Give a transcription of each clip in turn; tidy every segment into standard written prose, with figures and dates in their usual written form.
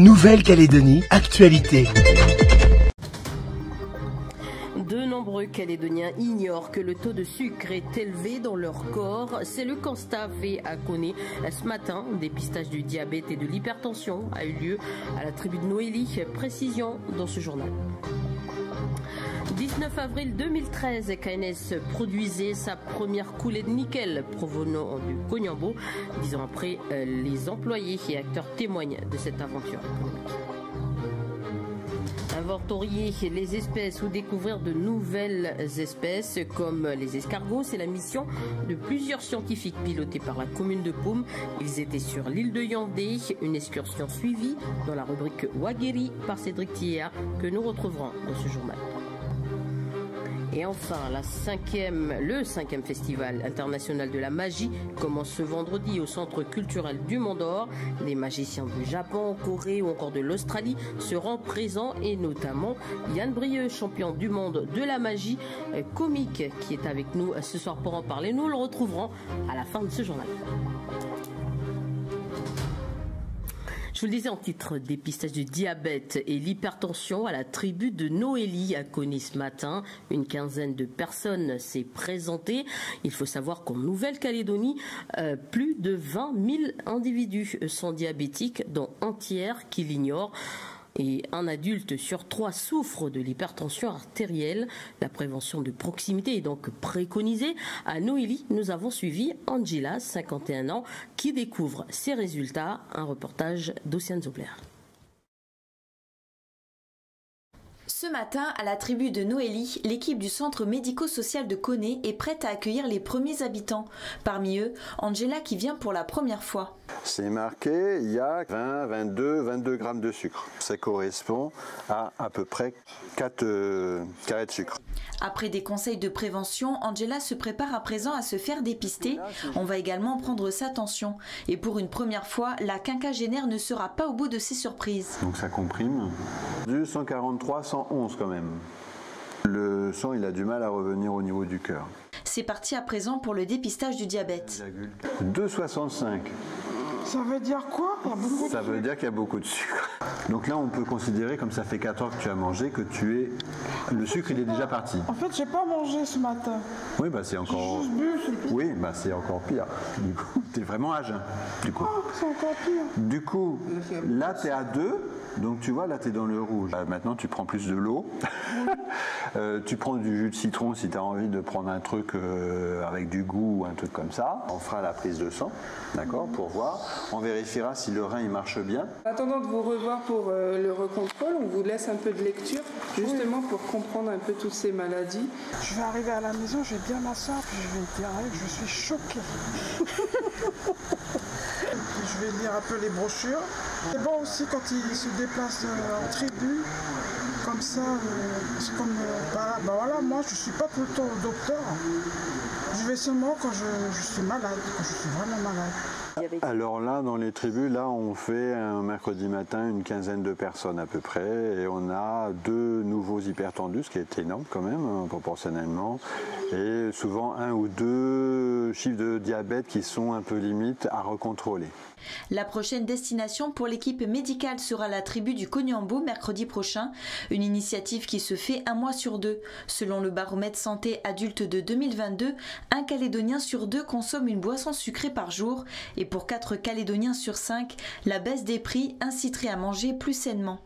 Nouvelle-Calédonie, actualité. De nombreux Calédoniens ignorent que le taux de sucre est élevé dans leur corps. C'est le constat fait à Koné ce matin. Dépistage du diabète et de l'hypertension a eu lieu à la tribu de Noélie. Précision dans ce journal. 19 avril 2013, KNS produisait sa première coulée de nickel provenant du Koniambo. 10 ans après, les employés et acteurs témoignent de cette aventure économique. Inventorier les espèces ou découvrir de nouvelles espèces comme les escargots, c'est la mission de plusieurs scientifiques pilotés par la commune de Poum. Ils étaient sur l'île de Yandé, une excursion suivie dans la rubrique Wageri par Cédric Thiéa que nous retrouverons dans ce journal. Et enfin, le cinquième festival international de la magie commence ce vendredi au centre culturel du Mont d'Or. Des magiciens du Japon, Corée ou encore de l'Australie seront présents et notamment Yann Brieux, champion du monde de la magie comique qui est avec nous ce soir pour en parler. Nous le retrouverons à la fin de ce journal. Je vous le disais en titre, dépistage du diabète et l'hypertension à la tribu de Noélie à Koné ce matin. Une quinzaine de personnes s'est présentée. Il faut savoir qu'en Nouvelle-Calédonie, plus de 20 000 individus sont diabétiques, dont un tiers qui l'ignorent. Et un adulte sur 3 souffre de l'hypertension artérielle. La prévention de proximité est donc préconisée. À Noélie, nous avons suivi Angela, 51 ans, qui découvre ses résultats. Un reportage d'Océane Zobler. Ce matin, à la tribu de Noélie, l'équipe du centre médico-social de Koné est prête à accueillir les premiers habitants. Parmi eux, Angela qui vient pour la première fois. C'est marqué, il y a 22 grammes de sucre. Ça correspond à peu près 4 carrés de sucre. Après des conseils de prévention, Angela se prépare à présent à se faire dépister. On va également prendre sa tension. Et pour une première fois, la quinquagénaire ne sera pas au bout de ses surprises. Donc ça comprime. Du 143, 111 quand même. Le sang, il a du mal à revenir au niveau du cœur. C'est parti à présent pour le dépistage du diabète. 2,65. Ça veut dire quoi? Ça veut dire qu'il y a beaucoup de sucre. Donc là, on peut considérer, comme ça fait 4 heures que tu as mangé, que le sucre, il est déjà parti. En fait, j'ai pas mangé ce matin. Oui, bah c'est encore... J'ai juste bu, c'est tout. Oui, bah c'est encore pire. Du coup, t'es vraiment à jeun. Du coup. Oh, c'est encore pire. Du coup, là, t'es à 2. Donc tu vois, là, t'es dans le rouge. Maintenant, tu prends plus de l'eau. Tu prends du jus de citron si tu as envie de prendre un truc avec du goût ou un truc comme ça. On fera la prise de sang, d'accord, pour voir. On vérifiera si le rein il marche bien. En attendant de vous revoir pour le recontrôle, on vous laisse un peu de lecture, justement pour comprendre un peu toutes ces maladies. Je vais arriver à la maison, je vais bien m'asseoir, puis je vais dire, je suis choquée. Je vais lire un peu les brochures. C'est bon aussi quand ils se déplacent en tribu, comme ça, c'est comme, voilà, moi je suis pas tout le temps au docteur. Je vais seulement quand je suis malade, quand je suis vraiment malade. Alors là, dans les tribus, là, on fait un mercredi matin une quinzaine de personnes à peu près, et on a 2 nouveaux hypertendus, ce qui est énorme quand même, proportionnellement, et souvent 1 ou 2 chiffres de diabète qui sont un peu limites à recontrôler. La prochaine destination pour l'équipe médicale sera la tribu du Koniambo mercredi prochain, une initiative qui se fait 1 mois sur 2. Selon le baromètre santé adulte de 2022, un Calédonien sur 2 consomme une boisson sucrée par jour et pour 4 Calédoniens sur 5, la baisse des prix inciterait à manger plus sainement.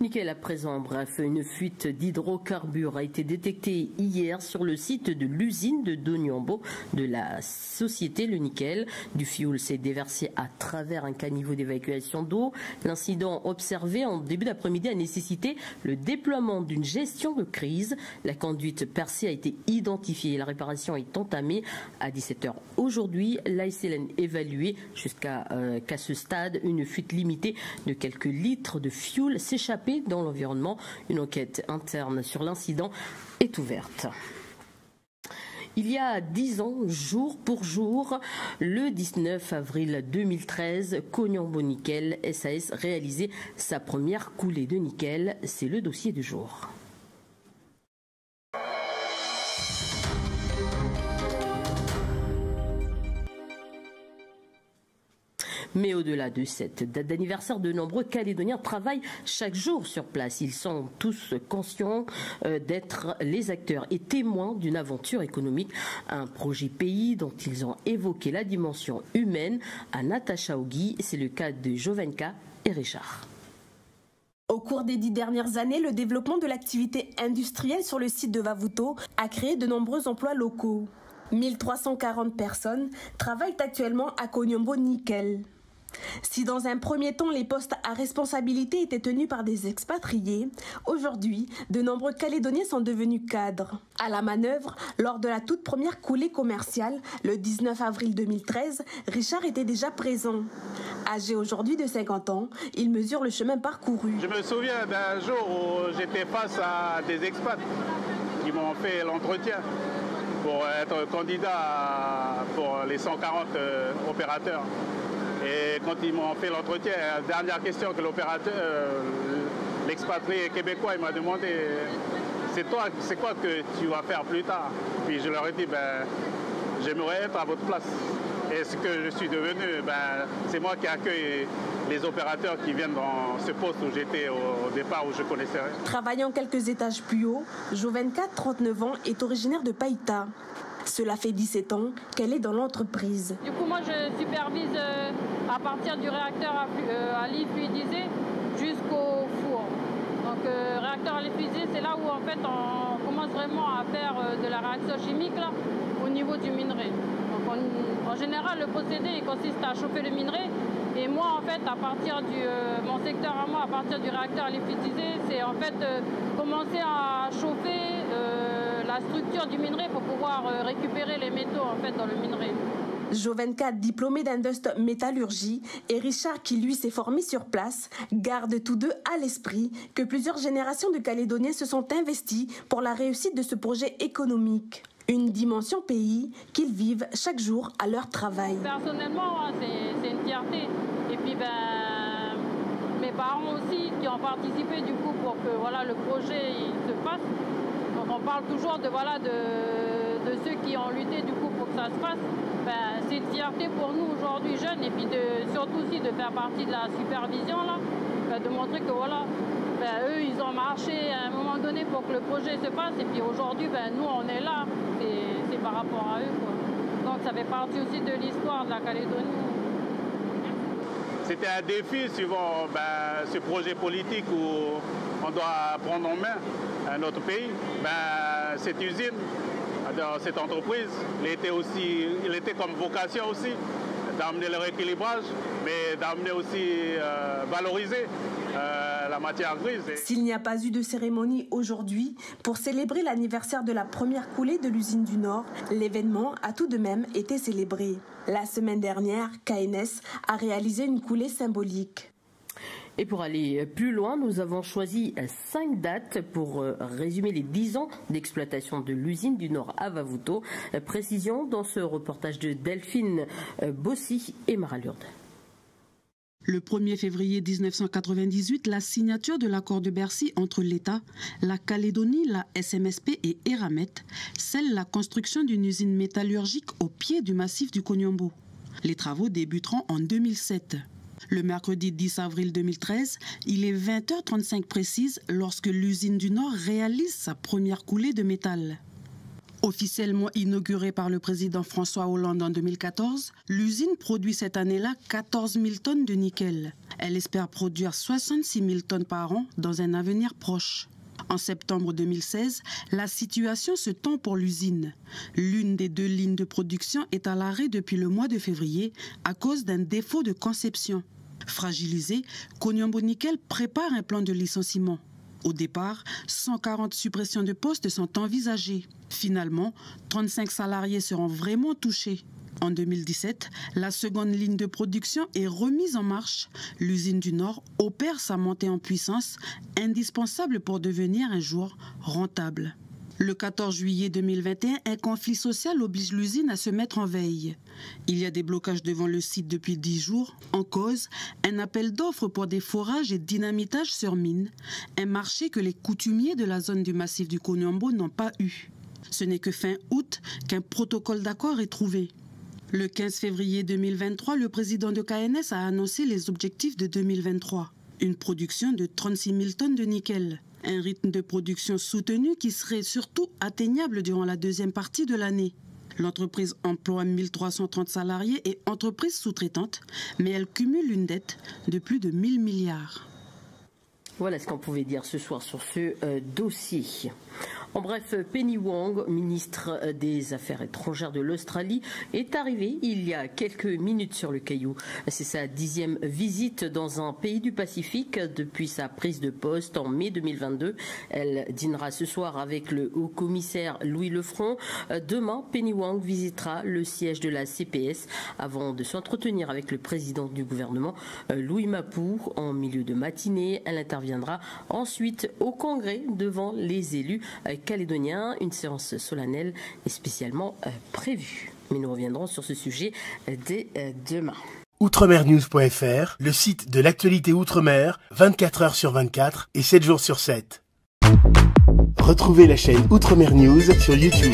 Nickel à présent, bref, une fuite d'hydrocarbures a été détectée hier sur le site de l'usine de Doniambo de la société Le Nickel. Du fioul s'est déversé à travers un caniveau d'évacuation d'eau. L'incident observé en début d'après-midi a nécessité le déploiement d'une gestion de crise. La conduite percée a été identifiée et la réparation est entamée à 17 h aujourd'hui. L'ASLN évaluait qu'à ce stade, une fuite limitée de quelques litres de fioul s'échappait dans l'environnement. Une enquête interne sur l'incident est ouverte. Il y a 10 ans, jour pour jour, le 19 avril 2013, Koniambo Nickel SAS réalisait sa première coulée de nickel. C'est le dossier du jour. Mais au-delà de cette date d'anniversaire, de nombreux Calédoniens travaillent chaque jour sur place. Ils sont tous conscients d'être les acteurs et témoins d'une aventure économique, un projet pays dont ils ont évoqué la dimension humaine. À Natacha Ogi, c'est le cas de Jovenka et Richard. Au cours des 10 dernières années, le développement de l'activité industrielle sur le site de Vavuto a créé de nombreux emplois locaux. 1340 personnes travaillent actuellement à Konyombo Nickel. Si dans un premier temps les postes à responsabilité étaient tenus par des expatriés, aujourd'hui de nombreux Calédoniens sont devenus cadres. À la manœuvre, lors de la toute première coulée commerciale, le 19 avril 2013, Richard était déjà présent. Âgé aujourd'hui de 50 ans, il mesure le chemin parcouru. Je me souviens d'un jour où j'étais face à des expats qui m'ont fait l'entretien pour être candidat pour les 140 opérateurs. Et quand ils m'ont fait l'entretien, la dernière question que l'expatrié québécois, il m'a demandé, c'est quoi que tu vas faire plus tard? Puis je leur ai dit, j'aimerais être à votre place. Et ce que je suis devenu, c'est moi qui accueille les opérateurs qui viennent dans ce poste où j'étais au départ, où je connaissais rien. Travaillant quelques étages plus haut, Jovenka, 39 ans, est originaire de Païta. Cela fait 17 ans qu'elle est dans l'entreprise. Du coup, moi, je supervise à partir du réacteur à lit fluidisé jusqu'au four. Donc, réacteur à lit fluidisé, c'est là où en fait on commence vraiment à faire de la réaction chimique là, au niveau du minerai. Donc, en général, le procédé il consiste à chauffer le minerai. Et moi, en fait, à partir mon secteur à moi, à partir du réacteur à lit fluidisé, c'est en fait commencer à chauffer la structure du minerai pour pouvoir récupérer les métaux en fait dans le minerai. Jovenka, diplômé d'Indust Métallurgie, et Richard, qui lui s'est formé sur place, gardent tous deux à l'esprit que plusieurs générations de Calédoniens se sont investis pour la réussite de ce projet économique. Une dimension pays qu'ils vivent chaque jour à leur travail. Personnellement, c'est une fierté. Et puis mes parents aussi qui ont participé du coup pour que le projet se fasse. Donc on parle toujours de ceux qui ont lutté du coup pour que ça se fasse. C'est une fierté pour nous aujourd'hui jeunes et puis surtout aussi de faire partie de la supervision là, de montrer que eux ils ont marché à un moment donné pour que le projet se fasse et puis aujourd'hui nous on est là, c'est par rapport à eux quoi. Donc ça fait partie aussi de l'histoire de la Calédonie. C'était un défi suivant ce projet politique où on doit prendre en main notre pays. Cette usine, cette entreprise, il était comme vocation aussi d'amener le rééquilibrage, mais d'amener aussi valoriser la matière grise. S'il n'y a pas eu de cérémonie aujourd'hui pour célébrer l'anniversaire de la première coulée de l'usine du Nord, l'événement a tout de même été célébré. La semaine dernière, KNS a réalisé une coulée symbolique. Et pour aller plus loin, nous avons choisi 5 dates pour résumer les 10 ans d'exploitation de l'usine du Nord à Vavuto. Précision dans ce reportage de Delphine Bossy et Mara Lourde. Le 1er février 1998, la signature de l'accord de Bercy entre l'État, la Calédonie, la SMSP et Eramet scelle la construction d'une usine métallurgique au pied du massif du Konyombo. Les travaux débuteront en 2007. Le mercredi 10 avril 2013, il est 20h35 précise lorsque l'usine du Nord réalise sa première coulée de métal. Officiellement inaugurée par le président François Hollande en 2014, l'usine produit cette année-là 14 000 tonnes de nickel. Elle espère produire 66 000 tonnes par an dans un avenir proche. En septembre 2016, la situation se tend pour l'usine. L'une des 2 lignes de production est à l'arrêt depuis le mois de février à cause d'un défaut de conception. Fragilisé, Konyombo Nickel prépare un plan de licenciement. Au départ, 140 suppressions de postes sont envisagées. Finalement, 35 salariés seront vraiment touchés. En 2017, la seconde ligne de production est remise en marche. L'usine du Nord opère sa montée en puissance, indispensable pour devenir un jour rentable. Le 14 juillet 2021, un conflit social oblige l'usine à se mettre en veille. Il y a des blocages devant le site depuis 10 jours. En cause, un appel d'offres pour des forages et dynamitage sur mine, un marché que les coutumiers de la zone du massif du Konyombo n'ont pas eu. Ce n'est que fin août qu'un protocole d'accord est trouvé. Le 15 février 2023, le président de KNS a annoncé les objectifs de 2023. Une production de 36 000 tonnes de nickel. Un rythme de production soutenu qui serait surtout atteignable durant la deuxième partie de l'année. L'entreprise emploie 1330 salariés et entreprises sous-traitantes, mais elle cumule une dette de plus de 1000 milliards. Voilà ce qu'on pouvait dire ce soir sur ce dossier. En bref, Penny Wong, ministre des Affaires étrangères de l'Australie, est arrivée il y a quelques minutes sur le Caillou. C'est sa 10e visite dans un pays du Pacifique depuis sa prise de poste en mai 2022. Elle dînera ce soir avec le haut-commissaire Louis Lefranc. Demain, Penny Wong visitera le siège de la CPS avant de s'entretenir avec le président du gouvernement, Louis Mapou. En milieu de matinée, elle interviendra ensuite au Congrès devant les élus calédoniens. Une séance solennelle est spécialement prévue. Mais nous reviendrons sur ce sujet dès demain. Outremernews.fr, le site de l'actualité Outre-mer, 24 heures sur 24 et 7 jours sur 7. Retrouvez la chaîne Outremer News sur YouTube.